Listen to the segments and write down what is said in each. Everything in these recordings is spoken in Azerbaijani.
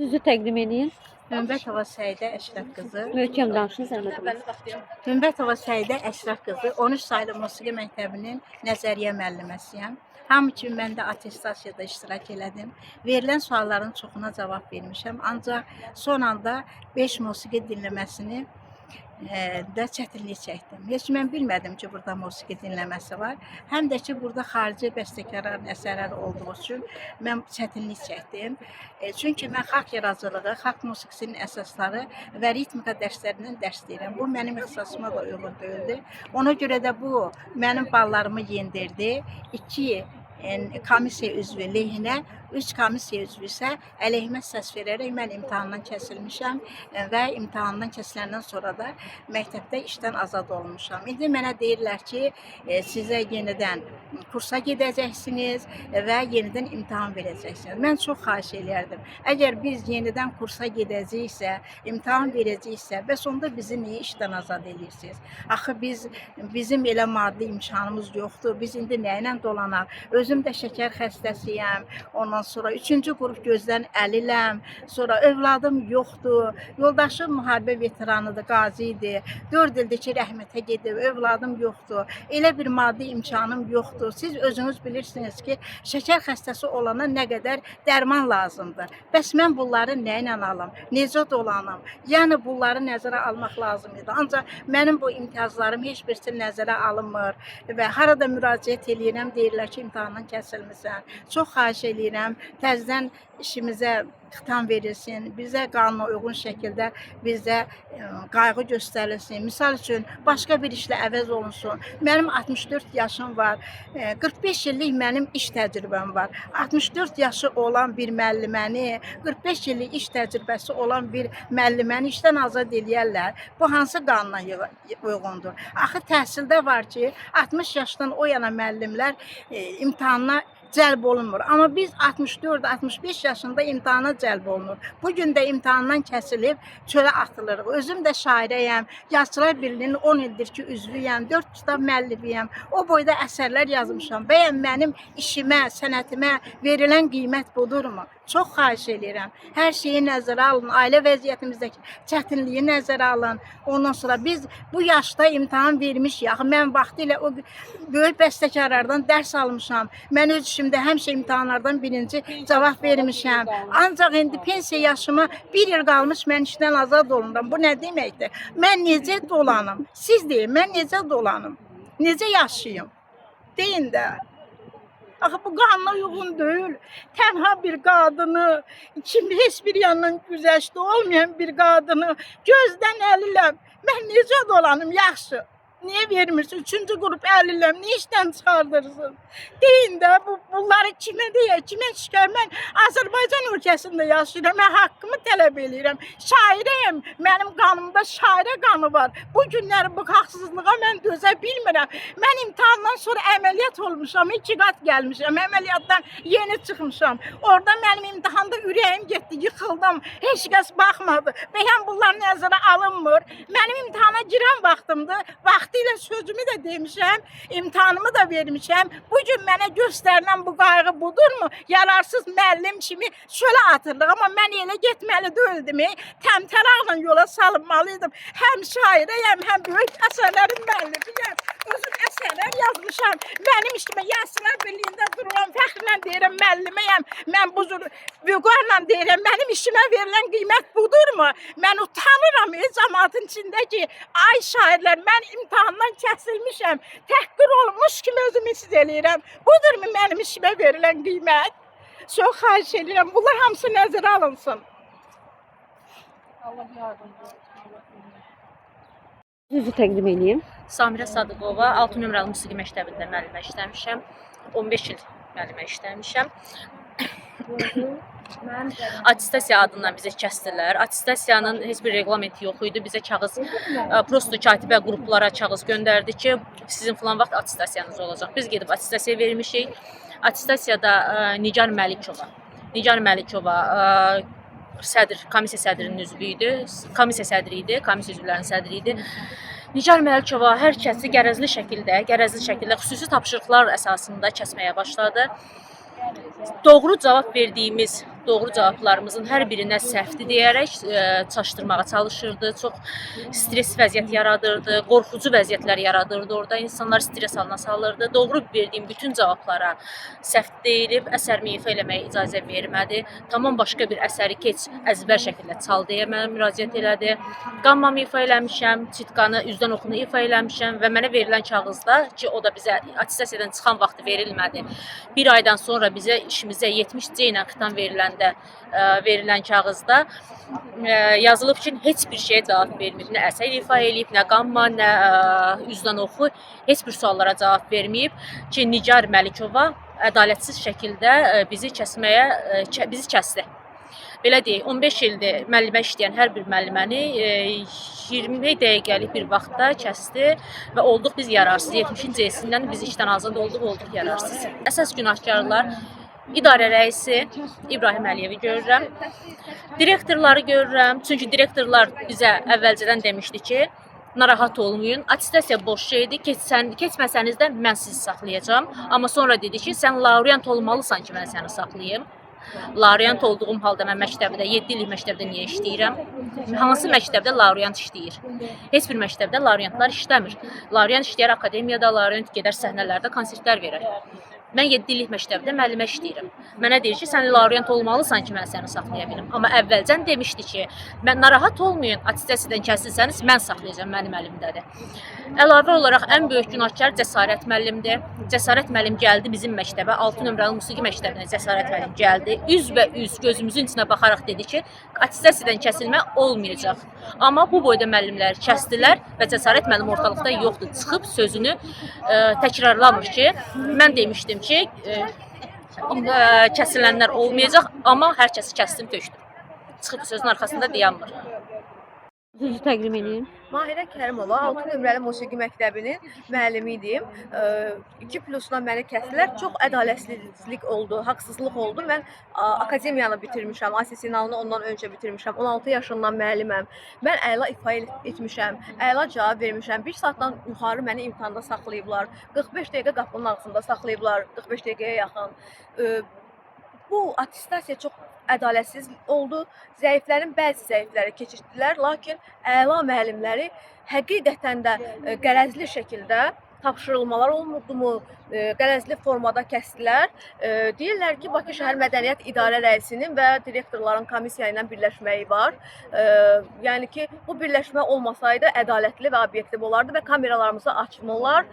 Özünüzü təqdim edin. Hümbətova Səidə Əşrəf qızı. Möhkəm danışın, zəhmət olmasa. Hümbətova Səidə Əşrəf qızı 13 saylı musiqi məktəbinin nəzəriyyə müəlliməsiyəm. Hamı kimi mən də attestasiyada iştirak elədim. Verilən sualların çoxuna cavab vermişəm. Ancaq son anda 5 musiqi dinləməsini də çətinlik çəkdim. Heç mən bilmədim ki, burada musiqi dinləməsi var. Həm də ki, burada xarici bəstəkarların əsərləri olduğu üçün mən çətinlik çəkdim. Çünki mən xalq yaradıcılığı, xalq musiqisinin əsasları və ritmika dərslərindən dərs deyirəm. Bu mənim ixtisasıma da uyğun deyildi. Ona görə də bu mənim ballarımı yendirdi. 2 komissiya üzvü lehinə, 3 komissiya üzvü isə əleyhimə səs verərək mən imtahandan kəsilmişəm və imtahandan kəsiləndən sonra da məktəbdə işdən azad olmuşam. İndi mənə deyirlər ki, sizə yenidən kursa gedəcəksiniz və yenidən imtahan verəcəksiniz. Mən çox xahiş eləyərdim. Əgər biz yenidən kursa gedəcəksə, imtahan verəcəksə, bəs onda bizi niyə işdən azad edirsiniz? Axı bizim elə maddi imkanımız yoxdur. Biz indi nə ilə dolanaq? Özüm də şəkər xəstəsiyəm. Ondan sonra 3-cü qrup gözdən əliləm. Sonra övladım yoxdur. Yoldaşım müharibə veteranıdır, qazi idi. 4 ildir ki, rəhmətə gedib. Övladım yoxdur. Elə bir maddi imkanım yoxdur. Siz özünüz bilirsiniz ki, şəkər xəstəsi olana nə qədər dərman lazımdır. Bəs mən bunları nə ilə alım? Necə dolanım? Yəni bunları nəzərə almaq lazım idi. Ancaq mənim bu imtiyazlarım heç birisi nəzərə alınmır və harada müraciət eləyirəm, deyirlər ki, imtahandan kəsilmisən. Çox xahiş eləyirəm, təzədən işimizə xitam verilsin, bizə qanuna uyğun şəkildə bizə qayğı göstərilsin. Misal üçün, başqa bir işlə əvəz olunsun. Mənim 64 yaşım var, 45 illik mənim iş təcrübəm var. 64 yaşı olan bir müəlliməni, 45 illik iş təcrübəsi olan bir müəlliməni işdən azad eləyərlər. Bu hansı qanuna uyğundur? Axı təhsildə var ki, 60 yaşdan o yana müəllimlər imtahanına cəlb olunmur. Amma biz 64-65 yaşında imtahana cəlb olunur. Bugün də imtahandan kəsilib çölə atılırıq. Özüm də şairəyəm. Yazıçılar Birliyinin 10 ildir ki, üzvüyəm. 4 kitab müəllifiyəm. O boyda əsərlər yazmışam. Bəyəm mənim işimə, sənətimə verilən qiymət budurmu? Çox xahiş edirəm. Hər şeyi nəzərə alın. Ailə vəziyyətimizdəki çətinliyi nəzərə alın. Ondan sonra biz bu yaşda imtahan vermişik. Mən vaxtilə o böyük bəstəkarlardan dərs almışam. Mən öz işimdə həmişə imtahanlardan birinci cavab vermişəm. Ancaq indi pensiya yaşıma 1 il qalmış, mən işdən azad olunuram. Bu nə deməkdir? Mən necə dolanım? Siz deyin, mən necə dolanım? Necə yaşayım? Deyin də. Axı bu qanuna uyğun deyil. Tənha bir qadını, kimi heç bir yandan güzəşti olmayan bir qadını gözdən əliləm. Mən necə dolanım? Yaxşı. Niyə vermirsin? 3-cü qrup əliləm. Niyə işdən çıxardırsın? Deyin də, bunları kimə deyək? Kimə şikayət? Mən Azərbaycan ölkəsində yaşayıram. Mən haqqımı tələb edirəm. Şairəyəm. Mənim qanımda şairə qanı var. Bu günləri bu haqsızlığa mən dözə bilmirəm. Mən imtahandan sonra əməliyyat olmuşam. 2 qat gəlmişəm. Əməliyyatdan yeni çıxmışam. Orada mənim imtahanda ürəyim getdi, yıxıldım. Heç kəs baxmadı. Bəyəm bunlar nəzərə alınmır. Mənim imtahana girən vaxtımdır. Vaxtilə sözümü də demişəm, imtahanımı da vermişəm. Bugün mənə göstərilən bu qayğı budurmu? Yararsız müəllim kimi çölə atırlıq. Amma mən elə getməli deyildim. Təmtəraqla yola salınmalıydım. Həm şairəyəm, həm böyük əsərlərin müəllifiyəm. Özüm əsərlər yazmışam. Mənim işimə Yazıçılar Birliyində dururam. Fəxrlə deyirəm, müəlliməyəm. Mən bu vüqarla deyirəm, mənim işimə verilən qiymət budurmu? Mən utanıram cəmaatın içindəki ay şairlər. Mən imtahandan kəsilmişəm. Təhqir olmuş kimi özümü hiss eləyirəm. Budurmu mənim işimə verilən qiymət? Çox xahiş edirəm. Bunlar hamısı nəzərə alınsın. Allah yardımcı olsun. Özünüzü təqdim edin. Samirə Sadıqova 6 nömrəli musiqi məktəbində müəllimə işləmişəm. 15 il müəllimə işləmişəm. Attestasiya adından bizə kəsdilər. Attestasiyanın heç bir reglamenti yox idi. Bizə kağız, prosto katibə qruplara kağız göndərdi ki, sizin falan vaxt attestasiyanız olacaq. Biz gedib attestasiya vermişik. Attestasiyada Nigar Məlikova komissiya sədrinin üzvü idi. Komissiya sədri idi, komissiya üzvlərinin sədri idi. Nigar Məlikova hər kəsi qərəzli şəkildə xüsusi tapşırıqlar əsasında kəsməyə başladı. Doğru cavab verdiyimiz doğru cavablarımızın hər birinə səhvdir deyərək çaşdırmağa çalışırdı. Çox stres vəziyyət yaradırdı, qorxucu vəziyyətlər yaradırdı. Orada insanlar stres halına salırdı. Doğru verdiyim bütün cavablara səhv deyilib, əsərimi ifa eləməyə icazə vermədi. Tamam başqa bir əsəri keç, əzbər şəkildə çal deyə mənə müraciət elədi. Qammamı ifa eləmişəm, çitqanı, üzdən oxunu ifa eləmişəm və mənə verilən kağızda ki, o da bizə attestasiyadan çıxan vaxtı verilmədi. Bir aydan sonra bizə işimizə 70C ilə xitam verilən kağızda yazılıb ki, heç bir şeyə cavab verməyib. Nə əsər ifa eləyib, nə qamma, nə üzdən oxu heç bir suallara cavab verməyib ki, Nigar Məlikova ədalətsiz şəkildə bizi kəsdi. Belə deyək, 15 ildir müəllimə işləyən hər bir müəlliməni 20 dəqiqəlik bir vaxtda kəsdi və olduq biz yararsız. 70-ci C-sindən biz işdən azad olduq yararsız. Əsas günahkarlar idarə rəisi İbrahim Əliyevi görürəm. Direktorları görürəm. Çünki direktorlar bizə əvvəlcədən demişdi ki, narahat olmayın, attestasiya boş şeydir, keçməsəniz də mən sizi saxlayacağam. Amma sonra dedi ki, sən laureat olmalısan ki, mən səni saxlayayım. Laureat olduğum halda mən məktəbdə, 7 illik məktəbdə niyə işləyirəm? Hansı məktəbdə laureat işləyir? Heç bir məktəbdə laureatlar işləmir. Laureat işləyər akademiyada, laureat gedər səhnələrdə konsertlər verər. Mən 7 illik məktəbdə müəllimə işləyirəm. Mənə deyir ki, sən laureat olmalısan ki, mən səni saxlaya bilim. Amma əvvəlcən demişdi ki, mən narahat olmayın, attestasiyadan kəsilsəniz, mən saxlayacağam, mənim əlimdədir. Əlavə olaraq ən böyük günahkar Cəsarət müəllimdir. Cəsarət müəllim gəldi bizim məktəbə, 6 nömrəli musiqi məktəbinə Cəsarət müəllim gəldi. Üz gözümüzün içinə baxaraq dedi ki, attestasiyadan kəsilmə olmayacaq. Amma bu boyda müəllimləri kəsdilər və Cəsarət müəllim ortalıqda yoxdur. Çıxıb sözünü təkrarlamış ki, mən demişdim ki, kəsilənlər olmayacaq, amma hər kəsi kəsdim, tökdüm. Çıxıb sözün arxasında dayanmır. Sözü təqdim edin. Mahirə Kərimova 6 nömrəli musiqi məktəbinin müəllimi idim. 2+dan məni kəsdilər. Çox ədalətsizlik oldu, haqsızlıq oldu. Mən akademiyanı bitirmişəm, asesinalını ondan öncə bitirmişəm. 16 yaşından müəlliməm. Mən əla ifa etmişəm, əla cavab vermişəm. 1 saatdan yuxarı məni imtahanda saxlayıblar. 45 dəqiqə qapının ağzında saxlayıblar, 45 dəqiqəyə yaxın. Bu attestasiya çox ədalətsiz oldu. Bəzi zəifləri keçirdilər, lakin əla müəllimləri həqiqətən də qərəzli şəkildə tapşırılmalar olmurdumu, qərəzli formada kəsdilər. Deyirlər ki, Bakı Şəhər Mədəniyyət İdarə Rəisinin və direktorların komissiya ilə birləşməyi var. Yəni ki, bu birləşmə olmasaydı ədalətli və obyektiv olardı və kameralarımızı açmırlar.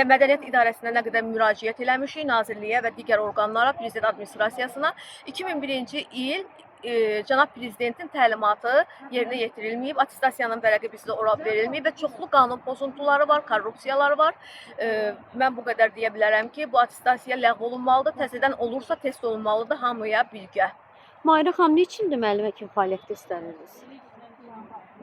Mədəniyyət İdarəsinə nə qədər müraciət eləmişik, Nazirliyə və digər orqanlara, Prezident Administrasiyasına. 2001-ci il Cənab Prezidentin təlimatı yerinə yetirilməyib, attestasiyanın vərəqi bizdə ora verilməyib və çoxlu qanun pozuntuları var, korrupsiyalar var. Mən bu qədər deyə bilərəm ki, bu attestasiya ləğv olunmalıdır, təzədən olursa test olunmalıdır hamıya birgə. Mahirə xanım, neçə ildir müəllimə kimi fəaliyyət göstərirsiniz?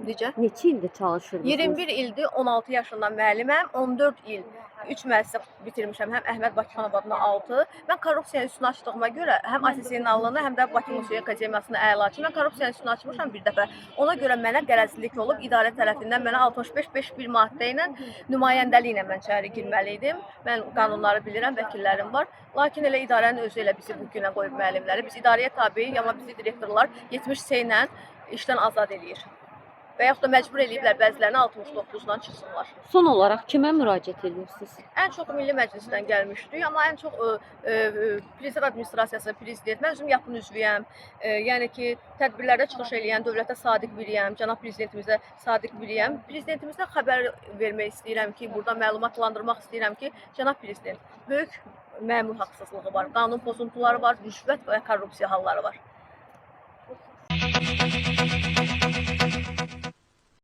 Necə? Neçə ildir çalışırsınız? 21 ildir, 16 yaşından müəlliməm, 14 il 3 müəssisə bitirmişəm, həm Əhməd Bakıxanov adına 6. Mən korrupsiyanın üstünü açdığıma görə həm asesinallığını, həm də Bakı Musiqi Akademiyasını əla ki, mən korrupsiyanın üstünü açmışam bir dəfə. Ona görə mənə qərəzlilik olub, idarə tərəfindən mənə 65-5-1 maddə ilə nümayəndəlik ilə mən içəri girməli idim. Mən qanunları bilirəm, vəkillərim var. Lakin elə idarənin özü elə bizi bu günə qoyub müəllimləri. Biz idarəyə tabiyik, amma bizi direktorlar 70C ilə işdən azad edir. Və yaxud da məcbur eləyiblər bəzilərini 69-dan çıxsınlar. Son olaraq kimə müraciət edirsiniz? Ən çox Milli Məclisdən gəlmişdik, amma ən çox Prezident Administrasiyası, Prezident, mən özüm yapın üzvüyəm. Yəni ki, tədbirlərdə çıxış eləyən dövlətə sadiq biriyəm, Cənab Prezidentimizə sadiq biriyəm. Prezidentimizdən xəbər vermək istəyirəm ki, burada məlumatlandırmaq istəyirəm ki, Cənab Prezident, böyük məmur haqsızlığı var, qanun pozuntuları var, rüşvət və korrupsiya halları var.